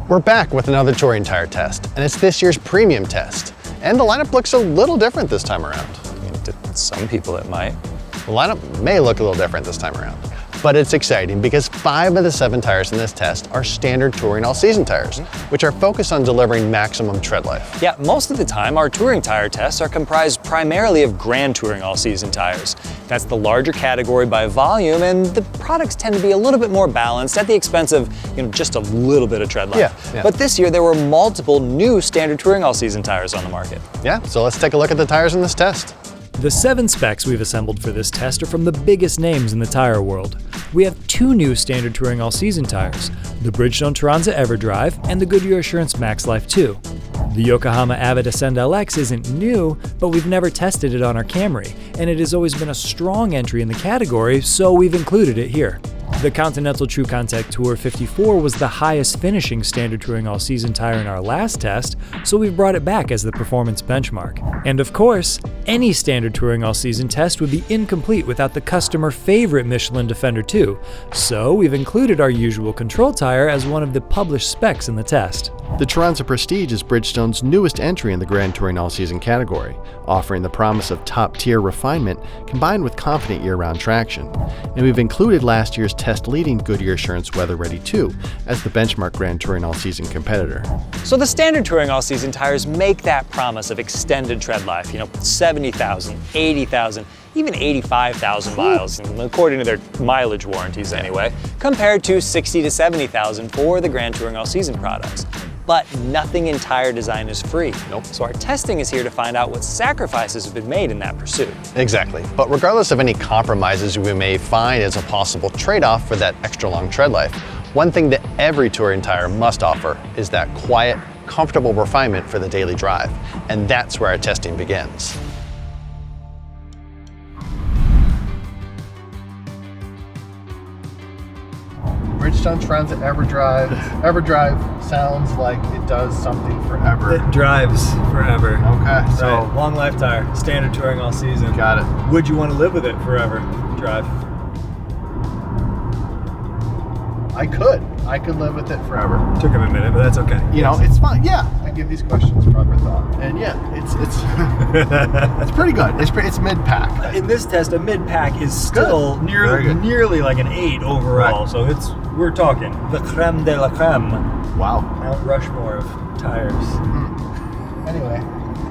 We're back with another touring tire test, and it's this year's premium test. And the lineup looks a little different this time around. I mean, to some people it might. The lineup may look a little different this time around, but it's exciting because 5 of the 7 tires in this test are standard touring all-season tires, which are focused on delivering maximum tread life. Yeah, most of the time our touring tire tests are comprised primarily of Grand Touring all-season tires. That's the larger category by volume, and the products tend to be a little bit more balanced at the expense of, just a little bit of tread life. Yeah. But this year there were multiple new standard touring all-season tires on the market. Yeah, so let's take a look at the tires in this test. The 7 specs we've assembled for this test are from the biggest names in the tire world. We have 2 new standard touring all-season tires, the Bridgestone Turanza EverDrive and the Goodyear Assurance Max Life 2. The Yokohama Avid Ascend LX isn't new, but we've never tested it on our Camry, and it has always been a strong entry in the category, so we've included it here. The Continental True Contact Tour 54 was the highest finishing standard touring all-season tire in our last test, so we've brought it back as the performance benchmark. And of course, any standard touring all-season test would be incomplete without the customer favorite Michelin Defender 2, so we've included our usual control tire as one of the published specs in the test. The Turanza Prestige is Bridgestone's newest entry in the Grand Touring all-season category, offering the promise of top-tier refinement combined with confident year-round traction. And we've included last year's test-leading Goodyear Assurance Weather Ready 2 as the benchmark Grand Touring all-season competitor. So the standard touring all-season tires make that promise of extended tread life, 70,000, 80,000, even 85,000 miles, according to their mileage warranties anyway, compared to 60 to 70,000 for the Grand Touring all-season products. But nothing in tire design is free. Nope. So our testing is here to find out what sacrifices have been made in that pursuit. Exactly, but regardless of any compromises we may find as a possible trade-off for that extra long tread life, one thing that every touring tire must offer is that quiet, comfortable refinement for the daily drive. And that's where our testing begins. Bridgestone Turanza EverDrive. EverDrive sounds like it does something forever. It drives forever. Okay, So, long life tire, standard touring all season. got it. Would you want to live with it forever? Drive. I could live with it forever. Took him a minute, but that's okay. It's fine. Yeah, I give these questions proper thought, and yeah, it's it's pretty good. It's mid pack. In this test, a mid-pack is still Very good. nearly like an 8 overall. Right. So we're talking the creme de la creme. Wow. Mount Rushmore of tires. Anyway,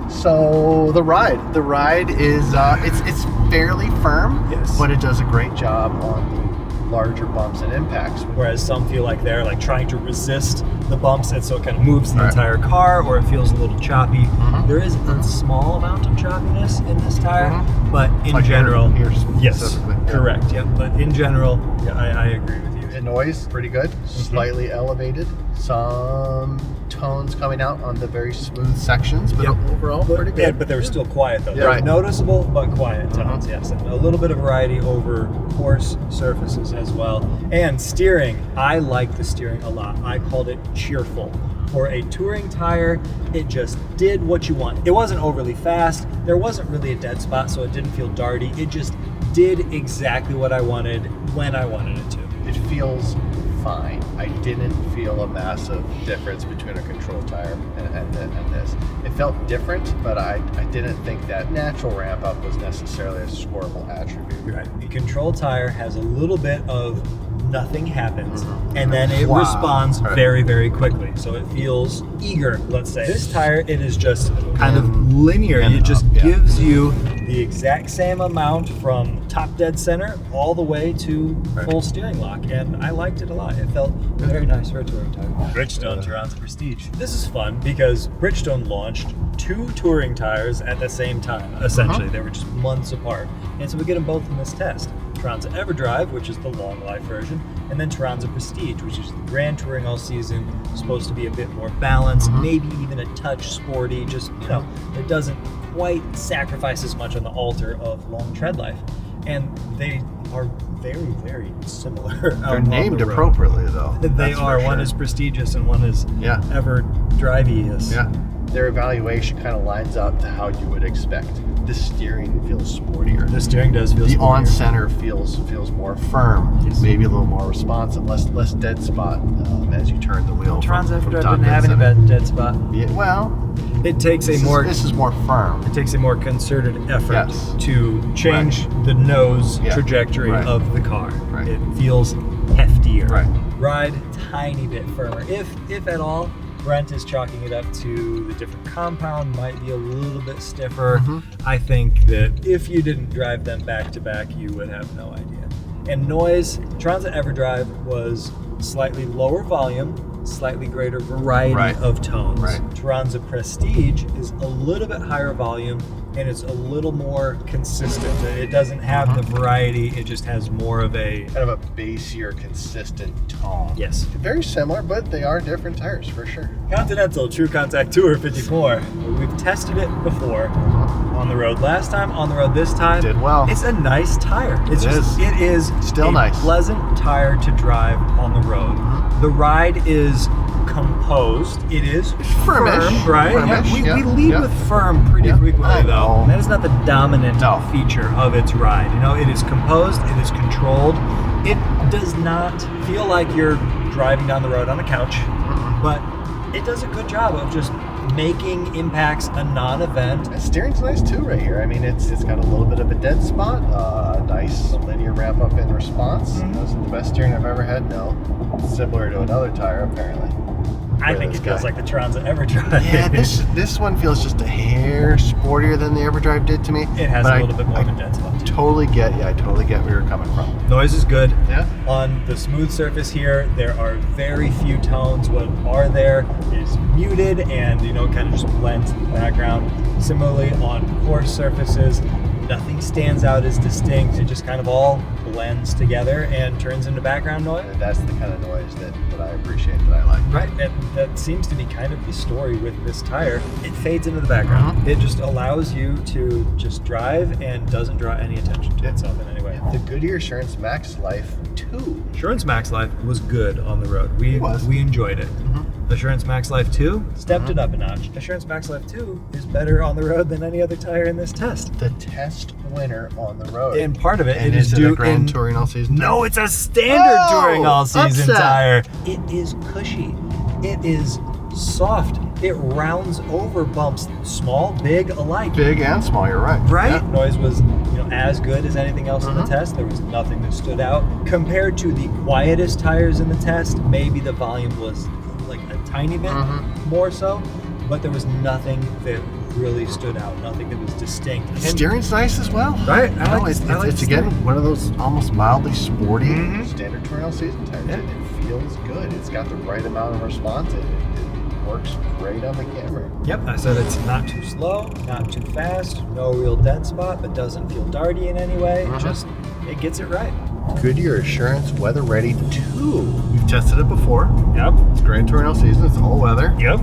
so the ride is it's fairly firm, Yes. but it does a great job on the larger bumps and impacts. Whereas some feel like they're like trying to resist the bumps, and so it kind of moves the Right. entire car, or it feels a little choppy. There is a small amount of choppiness in this tire, but in Like general, here yes, specifically. Yeah. correct, yeah. But in general, yeah, I agree with you. The noise, pretty good. Slightly elevated. Some tones coming out on the very smooth sections, but Yep. overall pretty good. Yeah, but they were still quiet though. Yeah. They're Right. noticeable but quiet tones, yes. And a little bit of variety over coarse surfaces as well. And steering, I like the steering a lot. I called it cheerful. For a touring tire, it just did what you want. It wasn't overly fast. There wasn't really a dead spot, so it didn't feel darty. It just did exactly what I wanted when I wanted it to. It feels fine. I didn't feel a massive difference between a control tire and this. It felt different, but I didn't think that natural ramp up was necessarily a scoreable attribute. Right. The control tire has a little bit of nothing happens, and then it Wow. responds Right. very, very quickly. So it feels eager, let's say. This tire, it is just kind of linear. and It just up, yeah. gives you the exact same amount from top dead center all the way to full steering lock, and I liked it a lot. It felt very nice for a touring tire. Bridgestone Turanza Prestige. This is fun because Bridgestone launched 2 touring tires at the same time, essentially. They were just months apart. And so we get them both in this test. Turanza EverDrive, which is the long life version, and then Turanza Prestige, which is the Grand Touring all season, supposed to be a bit more balanced, maybe even a touch sporty, just, it doesn't quite sacrifice as much on the altar of long tread life. And they are very, very similar. They're named appropriately, though. They That's are. for One sure. is prestigious and one is Yeah. ever drivey. Yeah. their evaluation kind of lines up to how you would expect. The steering feels sportier. The steering does feel The sportier. on center feels more firm, Yes. maybe a little more responsive, less dead spot as you turn the wheel. Trans from Everdrive top didn't to have any center. bad dead spot. Yeah, well, It takes this is more firm. It takes a more concerted effort Yes. to change the nose Yeah. trajectory Right. of the car. Right. It feels heftier. Right. Ride tiny bit firmer, if at all. Brent is chalking it up to the different compound, might be a little bit stiffer. Mhm. I think that if you didn't drive them back to back, you would have no idea. And noise, Transit EverDrive was slightly lower volume, slightly greater variety Right. of tones. Right. Turanza Prestige is a little bit higher volume and it's a little more consistent. It doesn't have the variety, it just has more of a... Kind of a bassier, consistent tone. Yes. Very similar, but they are different tires for sure. Continental True Contact Tour 54. We've tested it before on the road last time, on the road this time. Did well. It's a nice tire. It is Still a nice. pleasant tire to drive on the road. The ride is composed. It is Firmish. firm, right? Firmish, We yeah, lead yeah. with firm pretty Yeah, frequently, I though. know. That is not the dominant No. feature of its ride. You know, it is composed. It is controlled. It does not feel like you're driving down the road on a couch, but it does a good job of just making impacts a non-event. The steering's nice too right here. I mean, it's got a little bit of a dead spot, a nice linear ramp up in response. Is it the best steering I've ever had? No. Similar to another tire, apparently. I For think this it feels guy. like the Transit EverDrive. Yeah, this one feels just a hair sportier than the EverDrive did to me. It has but a little bit more I of a dead spot too. totally get where you're coming from. Noise is good. Yeah. On the smooth surface here, there are very few tones. What are there is muted and, kind of just blends in the background. Similarly, on coarse surfaces, nothing stands out as distinct. It just kind of all blends together and turns into background noise. And that's the kind of noise that I appreciate, that I like. Right, and that seems to be kind of the story with this tire. It fades into the background. It just allows you to just drive and doesn't draw any attention to itself in any way. The Goodyear Assurance Max Life 2. Assurance Max Life was good on the road. We enjoyed it. Assurance Max Life 2 stepped it up a notch. Assurance Max Life 2 is better on the road than any other tire in this test. The test winner on the road. And part of it, And it is it due a Grand in... Touring All Season tire? No, it's a standard Oh, touring all-season upset. tire. It is cushy. It is soft. It rounds over bumps, small, big alike. Big and small, you're right. Right? Yeah. Noise was, as good as anything else in the test. There was nothing that stood out. Compared to the quietest tires in the test, maybe the volume was like a tiny bit more so, but there was nothing that really stood out, nothing that was distinct. The steering's nice as well. Right, I like it's the again steering. one of those almost mildly sporty standard touring all season tires. Yeah. It feels good. It's got the right amount of response. It works great on the camera. Yep, I said it's not too slow, not too fast, no real dead spot, but doesn't feel darty in any way. Just, it gets it right. Goodyear Assurance Weather Ready 2. We've tested it before. Yep. It's Grand Touring all season. It's all weather. Yep.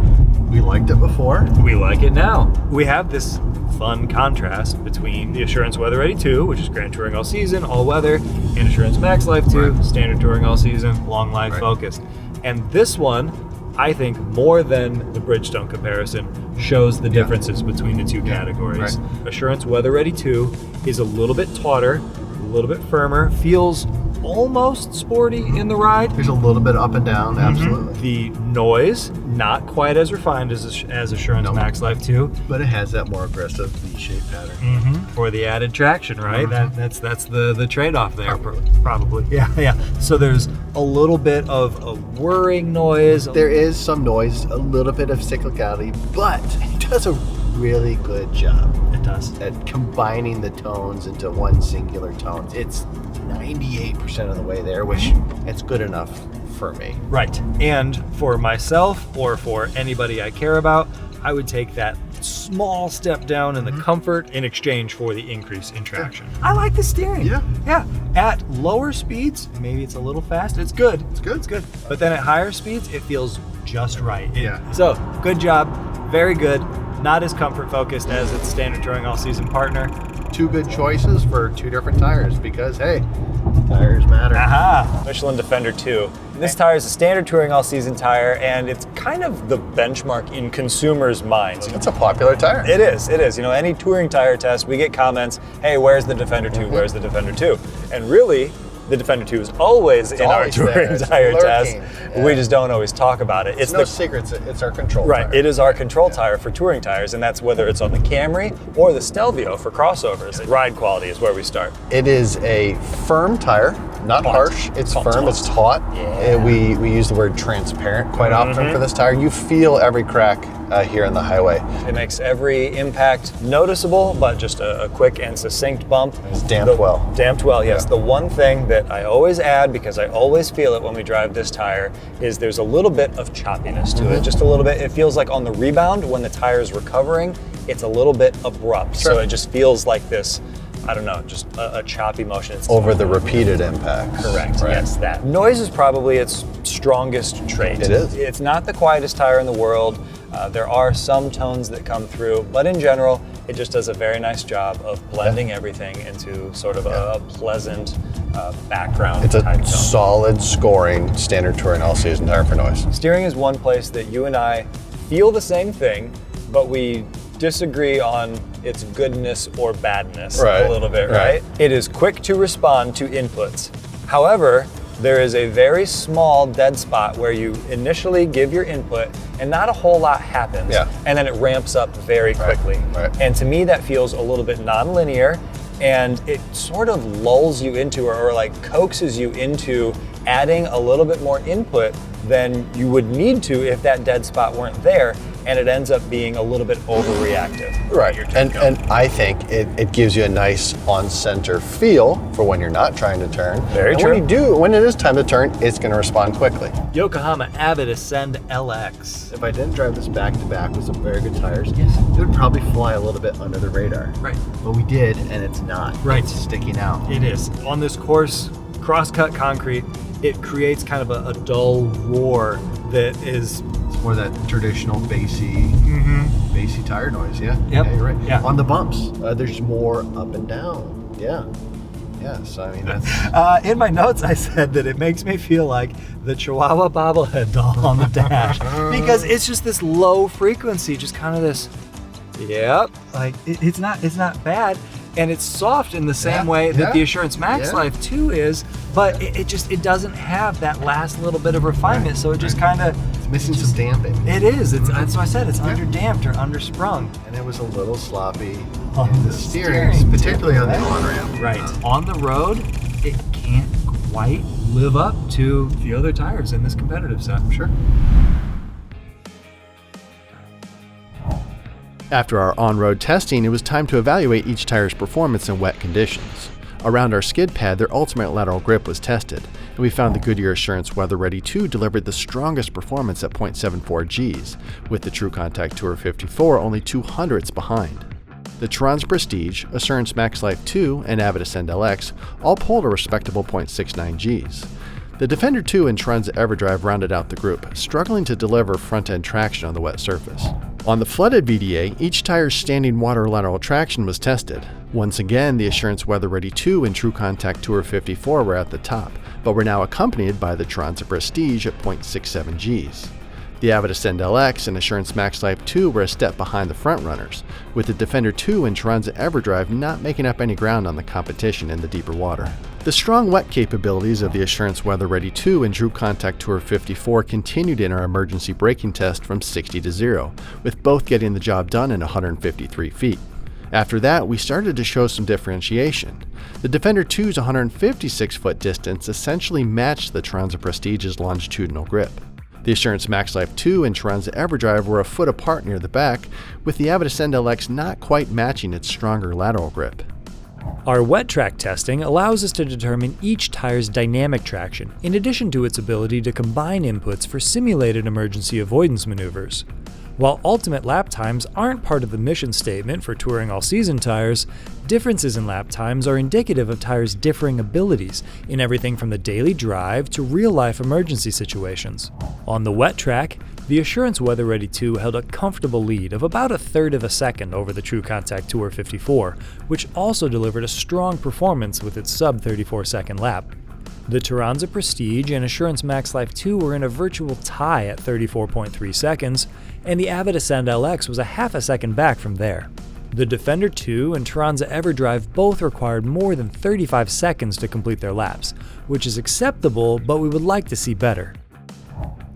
We liked it before. We like it now. We have this fun contrast between the Assurance Weather Ready 2, which is Grand Touring all season, all weather, and Assurance Max Life 2, Right. standard touring all season, long life Right. focused. And this one, I think, more than the Bridgestone comparison, shows the differences between the two categories. right. Assurance Weather Ready 2 is a little bit tauter, a little bit firmer, feels almost sporty in the ride. There's a little bit up and down, absolutely. The noise, not quite as refined as Assurance Nope. Max Life 2. But it has that more aggressive V-shaped pattern. For the added traction, right? That's the trade-off there, probably. Yeah. So there's a little bit of a whirring noise. There is some noise, a little bit of cyclicality, but it does a really good job It does. at combining the tones into one singular tone. It's 98% of the way there, which it's good enough for me. Right. And for myself or for anybody I care about, I would take that small step down in the comfort in exchange for the increase in traction. I like the steering. Yeah. At lower speeds, maybe it's a little fast. It's good. It's good. It's good. But then at higher speeds, it feels just right. Yeah. So, good job. Very good. not as comfort focused as its standard touring all-season partner. Two good choices for two different tires because, hey, tires matter. Aha! Michelin Defender 2. This tire is a standard touring all-season tire, and it's kind of the benchmark in consumers' minds. It's a popular tire. It is. Any touring tire test, we get comments, hey, where's the Defender 2? Where's the Defender 2? And really, the Defender 2 is always in our touring tire test. Yeah. We just don't always talk about it. It's no secrets. It's our control Right, tire. it is our control tire for touring tires, and that's whether it's on the Camry or the Stelvio for crossovers. Ride quality is where we start. It is a firm tire, not harsh. It's firm. It's taut. Yeah. We use the word transparent quite often for this tire. You feel every crack here on the highway. It makes every impact noticeable, but just a quick and succinct bump. It's damped well. Damped well, yes. Yeah. The one thing that I always add, because I always feel it when we drive this tire, is there's a little bit of choppiness to it. Just a little bit. It feels like on the rebound, when the tire is recovering, it's a little bit abrupt. Sure. So it just feels like this, I don't know, just a choppy motion. It's Over the repeated impacts. Correct, Right. yes, that. Noise is probably its strongest trait. It is. It's not the quietest tire in the world. There are some tones that come through, but in general, it just does a very nice job of blending everything into sort of a pleasant background It's a type tone. solid scoring standard touring all-season tire for noise. Steering is one place that you and I feel the same thing, but we disagree on its goodness or badness Right, a little bit, right. right? It is quick to respond to inputs. However, there is a very small dead spot where you initially give your input and not a whole lot happens. Yeah. And then it ramps up very quickly. right. And to me, that feels a little bit nonlinear, and it sort of lulls you into or like coaxes you into adding a little bit more input than you would need to if that dead spot weren't there, and it ends up being a little bit overreactive. Right, Your and tempo. I think it gives you a nice on-center feel for when you're not trying to turn. Very and true. When it is time to turn, it's going to respond quickly. Yokohama Avid Ascend LX. If I didn't drive this back-to-back with some very good tires, it would probably fly a little bit under the radar. Right. But we did, and it's not. Right. It's sticking out. It is. On this coarse, cross-cut concrete, it creates kind of a dull roar that is... It's more that traditional bassy tire noise, yeah? Yep. Yeah, you're right. Yeah. On the bumps, there's more up and down. Yeah. Yes, I mean, that's... In my notes, I said that it makes me feel like the Chihuahua bobblehead doll on the dash because it's just this low frequency, just kind of this. Yep, like it's not bad, and it's soft in the same way that the Assurance Max Life 2 is, but it doesn't have that last little bit of refinement, so it just kind of. It's missing some damping. It is. That's why I said it's underdamped or undersprung. And it was a little sloppy On in the the steering, steering, particularly on the on-ramp. Right. On the road, it can't quite live up to the other tires in this competitive set. Sure. After our on-road testing, it was time to evaluate each tire's performance in wet conditions. Around our skid pad, their ultimate lateral grip was tested, and we found the Goodyear Assurance Weather Ready 2 delivered the strongest performance at 0.74 Gs, with the True Contact Tour 54 only 0.02 behind. The Trans Prestige, Assurance Max Life 2, and Avid Ascend LX all pulled a respectable 0.69 Gs. The Defender 2 and Transit EverDrive rounded out the group, struggling to deliver front-end traction on the wet surface. On the flooded VDA, each tire's standing water lateral traction was tested. Once again, the Assurance Weather Ready 2 and True Contact Tour 54 were at the top, but were now accompanied by the Transit Prestige at 0.67 Gs. The Avid Ascend LX and Assurance Max Life 2 were a step behind the frontrunners, with the Defender 2 and Transit EverDrive not making up any ground on the competition in the deeper water. The strong wet capabilities of the Assurance Weather Ready 2 and True Contact Tour 54 continued in our emergency braking test from 60 to 0, with both getting the job done in 153 feet. After that, we started to show some differentiation. The Defender 2's 156-foot distance essentially matched the Transit Prestige's longitudinal grip. The Assurance Max Life 2 and Transit EverDrive were a foot apart near the back, with the Avid Ascend LX not quite matching its stronger lateral grip. Our wet track testing allows us to determine each tire's dynamic traction, in addition to its ability to combine inputs for simulated emergency avoidance maneuvers. While ultimate lap times aren't part of the mission statement for touring all-season tires, differences in lap times are indicative of tires' differing abilities in everything from the daily drive to real-life emergency situations. On the wet track, The Assurance Weather Ready 2 held a comfortable lead of about a third of a second over the True Contact Tour 54, which also delivered a strong performance with its sub-34-second lap. The Turanza Prestige and Assurance Max Life 2 were in a virtual tie at 34.3 seconds, and the Avid Ascend LX was a half a second back from there. The Defender 2 and Turanza EverDrive both required more than 35 seconds to complete their laps, which is acceptable, but we would like to see better.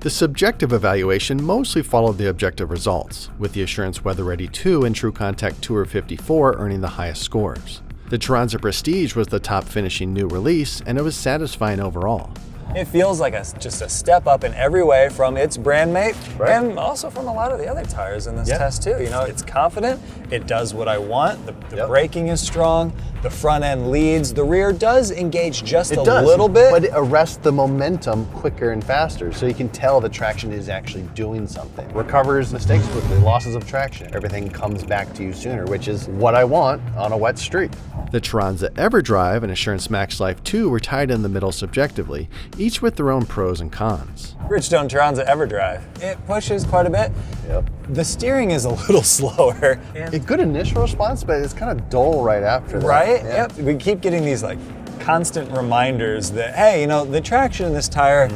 The subjective evaluation mostly followed the objective results, with the Assurance Weather Ready 2 and True Contact Tour 54 earning the highest scores. The Turanza Prestige was the top finishing new release, and it was satisfying overall. It feels like just a step up in every way from its brand mate, Right. and also from a lot of the other tires in this test too. You know, it's confident, it does what I want, the braking is strong, the front end leads, the rear does engage just a little bit. But it arrests the momentum quicker and faster, so you can tell the traction is actually doing something. Recovers mistakes quickly, losses of traction. Everything comes back to you sooner, which is what I want on a wet street. The Turanza EverDrive and Assurance Max Life 2 were tied in the middle subjectively, each with their own pros and cons. Bridgestone Turanza EverDrive. It pushes quite a bit. Yep. The steering is a little slower. A good initial response, but it's kind of dull right after that. Right? Yeah. Yep. We keep getting these like constant reminders that, hey, you know, the traction in this tire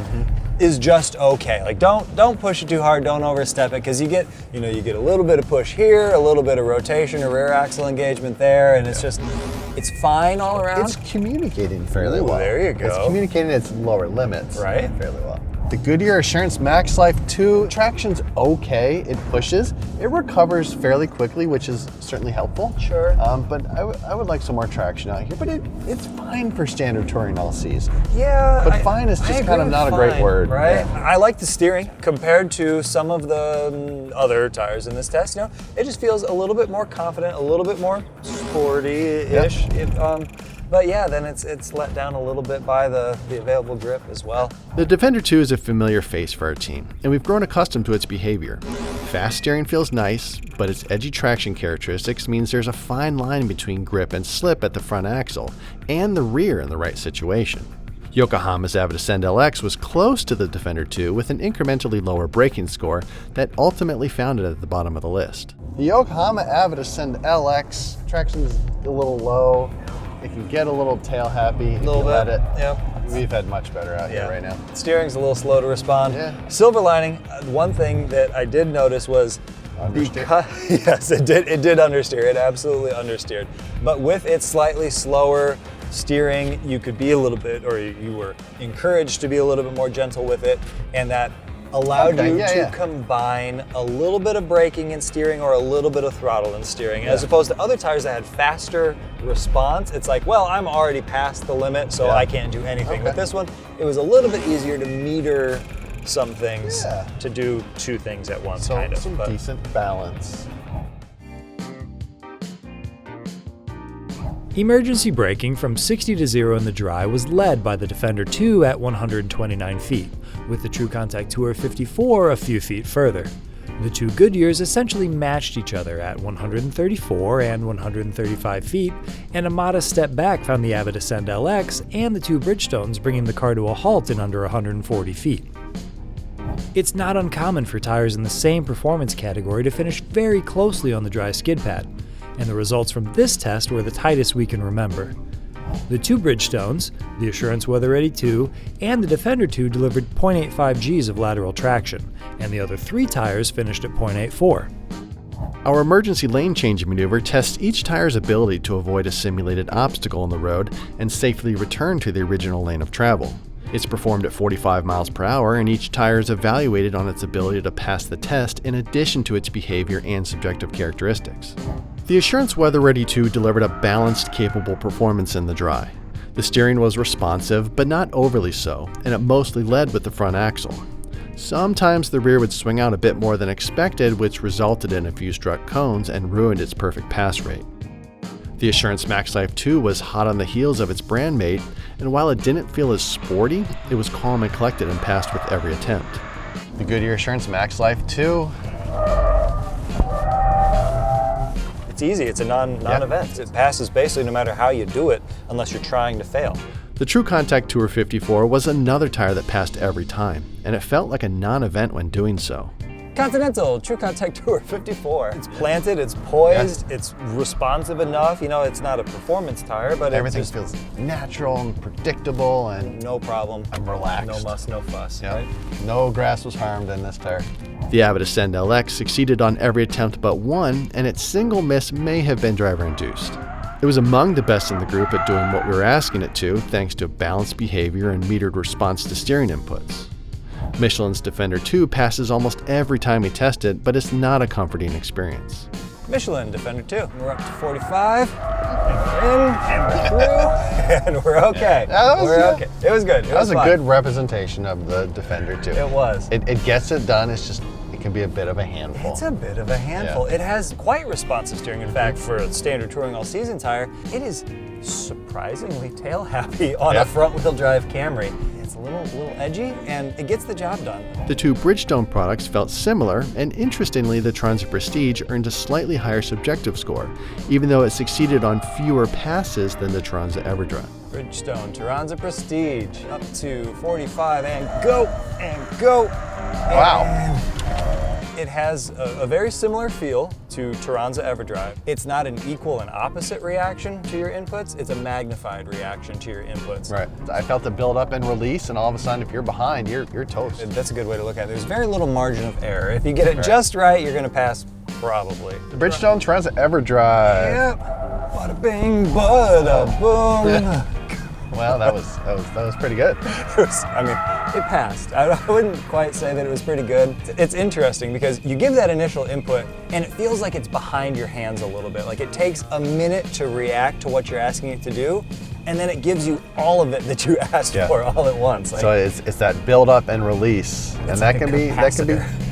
is just okay. Like don't push it too hard, don't overstep it, because you get a little bit of push here, a little bit of rotation or rear axle engagement there, and it's fine all around. It's communicating fairly Ooh, well. there you go. It's communicating its lower limits Right. fairly well. The Goodyear Assurance Max Life 2, traction's okay, it pushes. It recovers fairly quickly, which is certainly helpful. Sure. But I would like some more traction out here, but it's fine for standard touring LCs. Yeah. But fine is just kind of not a great word. Right? Yeah. I like the steering compared to some of the other tires in this test. You know, it just feels a little bit more confident, a little bit more sporty-ish. But yeah, then it's let down a little bit by the available grip as well. The Defender 2 is a familiar face for our team, and we've grown accustomed to its behavior. Fast steering feels nice, but its edgy traction characteristics means there's a fine line between grip and slip at the front axle, and the rear in the right situation. Yokohama's Avid Ascend LX was close to the Defender 2 with an incrementally lower braking score that ultimately found it at the bottom of the list. The Yokohama Avid Ascend LX, traction's a little low. It can get a little tail happy if you let it. Yep. We've had much better out here right now. Steering's a little slow to respond. Yeah. Silver lining, one thing that I did notice was yes, it did understeer. It absolutely understeered. But with its slightly slower steering, you could be a little bit, or you were encouraged to be a little bit more gentle with it, and that allowed you to combine a little bit of braking and steering or a little bit of throttle and steering, as opposed to other tires that had faster response. It's like, well, I'm already past the limit, so I can't do anything. With this one, it was a little bit easier to meter some things, to do two things at once, kind of. Some decent balance. Emergency braking from 60 to 0 in the dry was led by the Defender 2 at 129 feet, with the True Contact Tour 54 a few feet further. The two Goodyears essentially matched each other at 134 and 135 feet, and a modest step back found the Avid Ascend LX and the two Bridgestones, bringing the car to a halt in under 140 feet. It's not uncommon for tires in the same performance category to finish very closely on the dry skid pad, and the results from this test were the tightest we can remember. The two Bridgestones, the Assurance Weather Ready 2, and the Defender 2 delivered 0.85 Gs of lateral traction, and the other three tires finished at 0.84. Our emergency lane change maneuver tests each tire's ability to avoid a simulated obstacle on the road and safely return to the original lane of travel. It's performed at 45 miles per hour, and each tire is evaluated on its ability to pass the test in addition to its behavior and subjective characteristics. The Assurance Weather Ready 2 delivered a balanced, capable performance in the dry. The steering was responsive, but not overly so, and it mostly led with the front axle. Sometimes the rear would swing out a bit more than expected, which resulted in a few struck cones and ruined its perfect pass rate. The Assurance Max Life 2 was hot on the heels of its brand mate, and while it didn't feel as sporty, it was calm and collected and passed with every attempt. The Goodyear Assurance Max Life 2. It's easy, it's a non-event. It passes basically no matter how you do it, unless you're trying to fail. The True Contact Tour 54 was another tire that passed every time, and it felt like a non-event when doing so. Continental True Contact Tour 54. It's planted, it's poised, it's responsive enough. You know, it's not a performance tire, but everything feels natural and predictable and no problem. I'm relaxed. No muss, no fuss, right? No grass was harmed in this tire. The Avid Ascend LX succeeded on every attempt but one, and its single miss may have been driver-induced. It was among the best in the group at doing what we were asking it to, thanks to balanced behavior and metered response to steering inputs. Michelin's Defender 2 passes almost every time we test it, but it's not a comforting experience. Michelin Defender 2. We're up to 45, and we're in, and we're through, and we're okay. We're okay. It was good. That was a good representation of the Defender 2. It was. It gets it done, it's just, it can be a bit of a handful. It's a bit of a handful. Yeah. It has quite responsive steering. In fact, for a standard touring all-season tire, it is surprisingly tail-happy on a front-wheel drive Camry. It's a little edgy, and it gets the job done. The two Bridgestone products felt similar, and interestingly, the Turanza Prestige earned a slightly higher subjective score, even though it succeeded on fewer passes than the Turanza EverDrive. Bridgestone Turanza Prestige up to 45 and go, and go. Wow. And it has a very similar feel to Turanza EverDrive. It's not an equal and opposite reaction to your inputs, it's a magnified reaction to your inputs. Right. I felt it build up and release, and all of a sudden, if you're behind, you're toast. That's a good way to look at it. There's very little margin of error. If you get it just right, you're gonna pass, probably. The Bridgestone Turanza EverDrive. Yep. Bada bing, bada boom. Well, that was pretty good. It passed. I wouldn't quite say that it was pretty good. It's interesting because you give that initial input and it feels like it's behind your hands a little bit. Like it takes a minute to react to what you're asking it to do, and then it gives you all of it that you asked for all at once. Like, so it's that build up and release, and that can be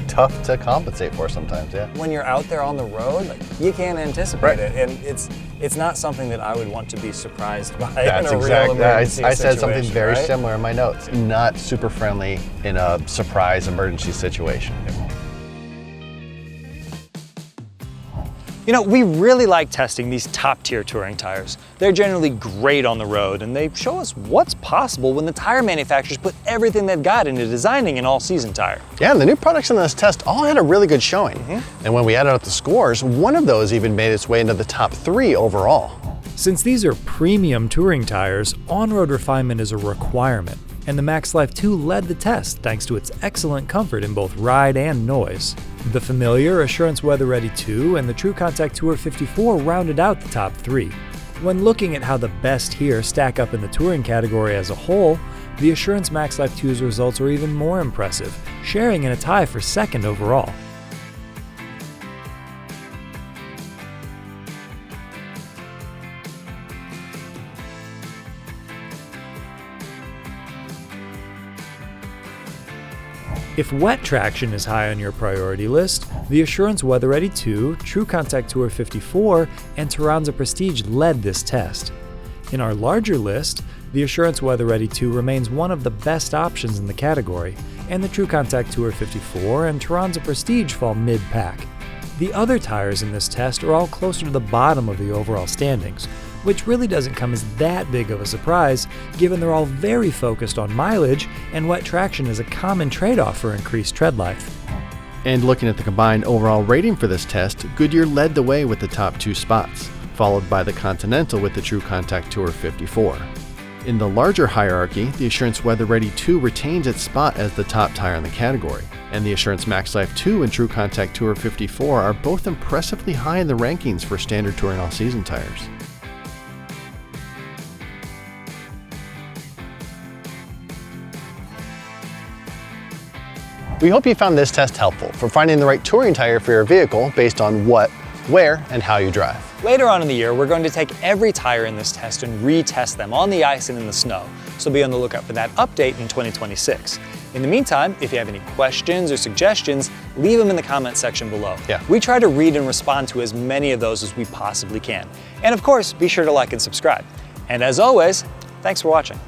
tough to compensate for sometimes. Yeah. When you're out there on the road, like, you can't anticipate it, and it's not something that I would want to be surprised by. That's in a real emergency I said something situation, very right? similar in my notes. Not super friendly in a surprise emergency situation. You know, we really like testing these top-tier touring tires. They're generally great on the road, and they show us what's possible when the tire manufacturers put everything they've got into designing an all-season tire. Yeah, and the new products in this test all had a really good showing. And when we added up the scores, one of those even made its way into the top 3 overall. Since these are premium touring tires, on-road refinement is a requirement, and the MaxLife 2 led the test thanks to its excellent comfort in both ride and noise. The familiar Assurance Weather Ready 2 and the True Contact Tour 54 rounded out the top 3. When looking at how the best here stack up in the touring category as a whole, the Assurance MaxLife 2's results are even more impressive, sharing in a tie for second overall. If wet traction is high on your priority list, the Assurance Weather Ready 2, True Contact Tour 54, and Turanza Prestige led this test. In our larger list, the Assurance Weather Ready 2 remains one of the best options in the category, and the True Contact Tour 54 and Turanza Prestige fall mid-pack. The other tires in this test are all closer to the bottom of the overall standings, which really doesn't come as that big of a surprise given they're all very focused on mileage and wet traction is a common trade-off for increased tread life. And looking at the combined overall rating for this test, Goodyear led the way with the top 2 spots, followed by the Continental with the True Contact Tour 54. In the larger hierarchy, the Assurance Weather Ready 2 retains its spot as the top tire in the category, and the Assurance MaxLife 2 and True Contact Tour 54 are both impressively high in the rankings for standard touring all-season tires. We hope you found this test helpful for finding the right touring tire for your vehicle based on what, where, and how you drive. Later on in the year, we're going to take every tire in this test and retest them on the ice and in the snow, so be on the lookout for that update in 2026. In the meantime, if you have any questions or suggestions, leave them in the comment section below. We try to read and respond to as many of those as we possibly can. And of course, be sure to like and subscribe. And as always, thanks for watching.